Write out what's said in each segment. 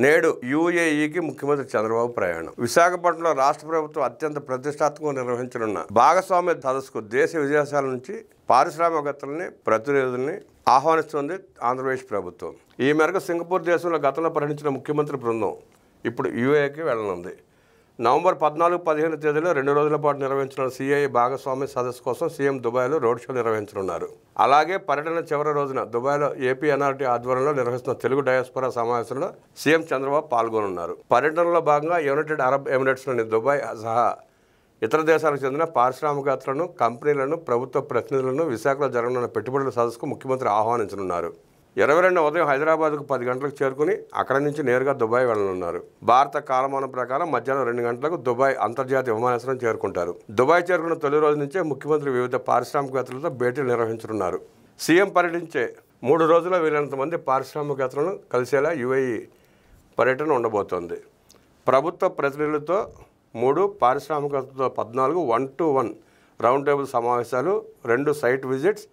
నేడు యూఏఈకి ముఖ్యమంత్రి చంద్రబాబు ప్రయాణం. విశాఖపట్నంలో రాష్ట్ర ప్రభుత్వం అత్యంత ప్రతిష్టాత్మకంగా నిర్వహించనున్న భాగస్వామ్య సదస్సుకు దేశ విదేశాల నుంచి పారిశ్రామికవేత్తలని, ప్రతినిధుల్ని ఆహ్వానిస్తుంది ఆంధ్రప్రదేశ్ ప్రభుత్వం. ఈ మేరకు సింగపూర్ దేశంలో గతంలో పర్యటించిన ముఖ్యమంత్రి బృందం ఇప్పుడు యూఏఈకి వెళ్లనుంది. నవంబర్ 14-15 తేదీలో 2 రోజుల పాటు నిర్వహించిన సిఐఐ భాగస్వామ్య సదస్సు కోసం సీఎం దుబాయ్లో రోడ్ షో నిర్వహించనున్నారు. అలాగే పర్యటన చివరి రోజున దుబాయ్లో ఏపీ ఎన్ఆర్టీ ఆధ్వర్యంలో నిర్వహిస్తున్న తెలుగు డయాస్పోరా సమావేశంలో సీఎం చంద్రబాబు పాల్గొనున్నారు. పర్యటనలో భాగంగా యునైటెడ్ అరబ్ ఎమిరేట్స్లోని దుబాయ్ సహా ఇతర దేశాలకు చెందిన పారిశ్రామికవేత్తలను, కంపెనీలను, ప్రభుత్వ ప్రతినిధులను విశాఖలో జరగనున్న పెట్టుబడుల సదస్సుకు ముఖ్యమంత్రి ఆహ్వానించనున్నారు. 22 ఉదయం హైదరాబాద్కు 10 గంటలకు చేరుకుని అక్కడి నుంచి నేరుగా దుబాయ్ వెళ్లనున్నారు. భారత కాలమానం ప్రకారం మధ్యాహ్నం 2 గంటలకు దుబాయ్ అంతర్జాతీయ విమానాశ్రయం చేరుకుంటారు. దుబాయ్ చేరుకున్న తొలి రోజు నుంచే ముఖ్యమంత్రి వివిధ పారిశ్రామికవేత్తలతో భేటీలు నిర్వహించనున్నారు. సీఎం పర్యటించే 3 రోజుల్లో వీలైనంత మంది పారిశ్రామికవేత్తలను కలిసేలా యూఏఈ పర్యటన ఉండబోతోంది. ప్రభుత్వ ప్రతినిధులతో 3, పారిశ్రామికవేత్తలతో 14 1-to-1 రౌండ్ టేబుల్ సమావేశాలు, 2 సైట్ విజిట్స్,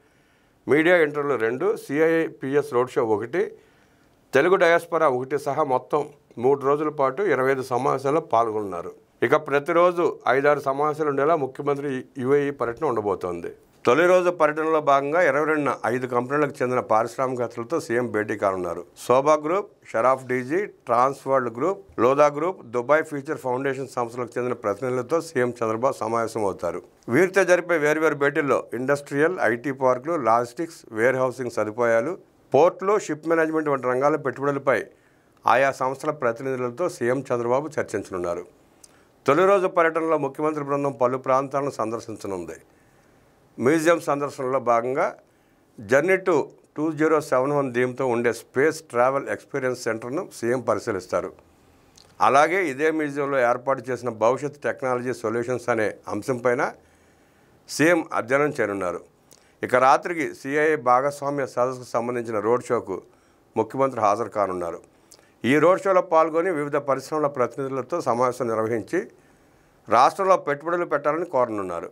మీడియా ఇంటర్వ్యూలు 2, సిఐపిఎస్ రోడ్ షో 1, తెలుగు డయాస్పోరా 1 సహా మొత్తం 3 రోజుల పాటు 25 సమావేశాల్లో పాల్గొన్నారు. ఇక ప్రతిరోజు 5-6 సమావేశాలు ఉండేలా ముఖ్యమంత్రి యూఏఈ పర్యటన ఉండబోతోంది. తొలి రోజు పర్యటనలో భాగంగా 22న 5 కంపెనీలకు చెందిన పారిశ్రామికవేత్తలతో సీఎం భేటీ కానున్నారు. Sobha group, Sharaf DG, trans world group, Lodha group, Dubai future foundation సంస్థలకు చెందిన ప్రతినిధులతో సీఎం చంద్రబాబు సమావేశం అవుతారు. వీరితో జరిపే వేర్వేరు భేటీల్లో ఇండస్ట్రియల్, ఐటీ పార్కులు, లాజిస్టిక్స్, వేర్ హౌసింగ్ సదుపాయాలు, పోర్టులు, షిప్ మేనేజ్మెంట్ వంటి రంగాల పెట్టుబడులపై ఆయా సంస్థల ప్రతినిధులతో సీఎం చంద్రబాబు చర్చించనున్నారు. తొలి రోజు పర్యటనలో ముఖ్యమంత్రి బృందం పలు ప్రాంతాలను సందర్శించనుంది. మ్యూజియం సందర్శనలో భాగంగా జర్నీ టు 2071 థీమ్తో ఉండే స్పేస్ ట్రావెల్ ఎక్స్పీరియన్స్ సెంటర్ను సీఎం పరిశీలిస్తారు. అలాగే ఇదే మ్యూజియంలో ఏర్పాటు చేసిన భవిష్యత్ టెక్నాలజీ సొల్యూషన్స్ అనే అంశంపైన సీఎం అధ్యయనం చేయనున్నారు. ఇక రాత్రికి సిఐఐ భాగస్వామ్య సదస్సుకు సంబంధించిన రోడ్ షోకు ముఖ్యమంత్రి హాజరు కానున్నారు. ఈ రోడ్ షోలో పాల్గొని వివిధ పరిశ్రమల ప్రతినిధులతో సమావేశం నిర్వహించి రాష్ట్రంలో పెట్టుబడులు పెట్టాలని కోరనున్నారు.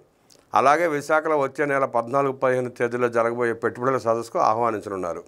అలాగే విశాఖలో వచ్చే నెల 14-15 తేదీలో జరగబోయే పెట్టుబడుల సదస్సుకు ఆహ్వానించనున్నారు.